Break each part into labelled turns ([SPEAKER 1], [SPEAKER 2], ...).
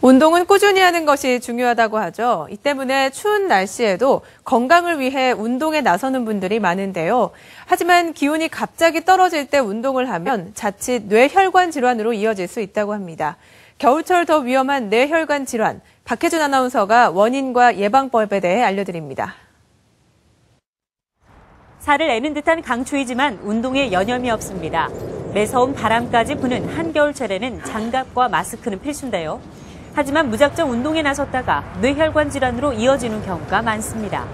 [SPEAKER 1] 운동은 꾸준히 하는 것이 중요하다고 하죠. 이 때문에 추운 날씨에도 건강을 위해 운동에 나서는 분들이 많은데요. 하지만 기온이 갑자기 떨어질 때 운동을 하면 자칫 뇌혈관 질환으로 이어질 수 있다고 합니다. 겨울철 더 위험한 뇌혈관 질환, 박혜준 아나운서가 원인과 예방법에 대해 알려드립니다.
[SPEAKER 2] 살을 애는 듯한 강추위지만 운동에 여념이 없습니다. 매서운 바람까지 부는 한겨울철에는 장갑과 마스크는 필수인데요. 하지만 무작정 운동에 나섰다가 뇌혈관 질환으로 이어지는 경우가 많습니다.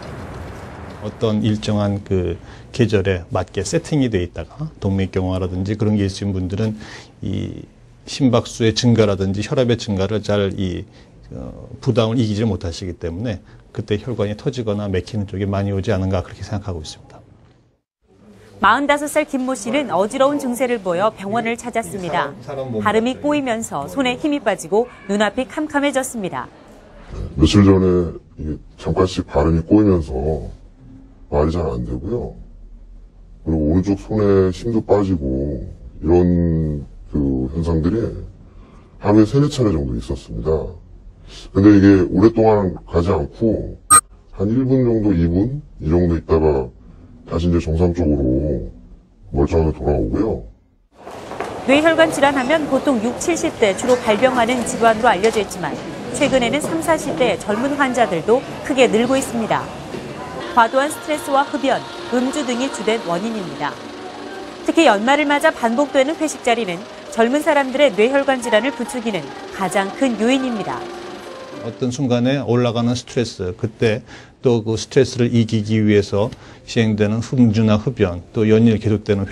[SPEAKER 3] 어떤 일정한 그 계절에 맞게 세팅이 돼 있다가 동맥경화라든지 그런 게 있으신 분들은 이 심박수의 증가라든지 혈압의 증가를 잘 부담을 이기지 못하시기 때문에 그때 혈관이 터지거나 막히는 쪽이 많이 오지 않은가 그렇게 생각하고 있습니다.
[SPEAKER 2] 45살 김모 씨는 어지러운 증세를 보여 병원을 찾았습니다. 발음이 꼬이면서 손에 힘이 빠지고 눈앞이 캄캄해졌습니다.
[SPEAKER 4] 며칠 전에 잠깐씩 발음이 꼬이면서 말이 잘 안 되고요. 그리고 오른쪽 손에 힘도 빠지고 이런 그 현상들이 하루에 3-4차례 정도 있었습니다. 근데 이게 오랫동안 가지 않고 한 1분 정도, 2분 이 정도 있다가 다시 이제 정상적으로 멀쩡하게 돌아오고요.
[SPEAKER 2] 뇌혈관 질환하면 보통 60, 70대 주로 발병하는 질환으로 알려져 있지만 최근에는 30, 40대 젊은 환자들도 크게 늘고 있습니다. 과도한 스트레스와 흡연, 음주 등이 주된 원인입니다. 특히 연말을 맞아 반복되는 회식 자리는 젊은 사람들의 뇌혈관 질환을 부추기는 가장 큰 요인입니다.
[SPEAKER 3] 어떤 순간에 올라가는 스트레스, 그때 또 그 스트레스를 이기기 위해서 시행되는 음주나 흡연, 또 연일 계속되는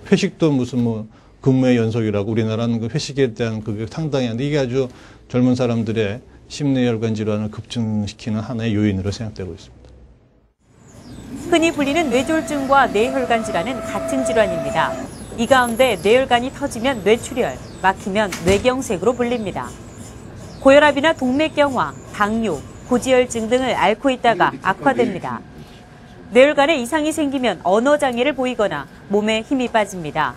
[SPEAKER 3] 회식도 무슨 근무의 연속이라고 우리나라는 그 회식에 대한 그게 상당히 한데 이게 아주 젊은 사람들의 심뇌혈관 질환을 급증시키는 하나의 요인으로 생각되고 있습니다.
[SPEAKER 2] 흔히 불리는 뇌졸중과 뇌혈관 질환은 같은 질환입니다. 이 가운데 뇌혈관이 터지면 뇌출혈, 막히면 뇌경색으로 불립니다. 고혈압이나 동맥경화, 당뇨, 고지혈증 등을 앓고 있다가 악화됩니다. 뇌혈관에 이상이 생기면 언어장애를 보이거나 몸에 힘이 빠집니다.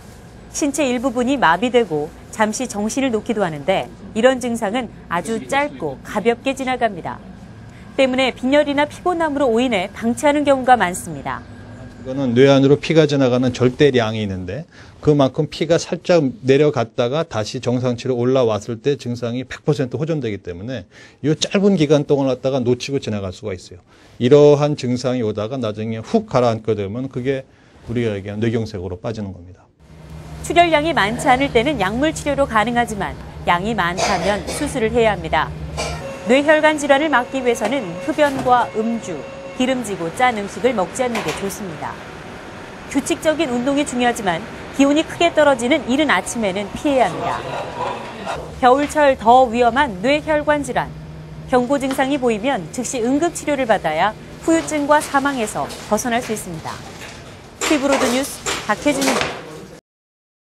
[SPEAKER 2] 신체 일부분이 마비되고 잠시 정신을 놓기도 하는데 이런 증상은 아주 짧고 가볍게 지나갑니다. 때문에 빈혈이나 피곤함으로 오인해 방치하는 경우가 많습니다.
[SPEAKER 3] 이거는 뇌 안으로 피가 지나가는 절대량이 있는데 그만큼 피가 살짝 내려갔다가 다시 정상치로 올라왔을 때 증상이 100% 호전되기 때문에 이 짧은 기간 동안 왔다가 놓치고 지나갈 수가 있어요. 이러한 증상이 오다가 나중에 훅 가라앉게 되면 그게 우리가 얘기하는 뇌경색으로 빠지는 겁니다.
[SPEAKER 2] 출혈량이 많지 않을 때는 약물 치료로 가능하지만 양이 많다면 수술을 해야 합니다. 뇌혈관 질환을 막기 위해서는 흡연과 음주, 기름지고 짠 음식을 먹지 않는 게 좋습니다. 규칙적인 운동이 중요하지만 기온이 크게 떨어지는 이른 아침에는 피해야 합니다. 겨울철 더 위험한 뇌혈관 질환. 경고 증상이 보이면 즉시 응급치료를 받아야 후유증과 사망에서 벗어날 수 있습니다. TV로드 뉴스 박혜준입니다.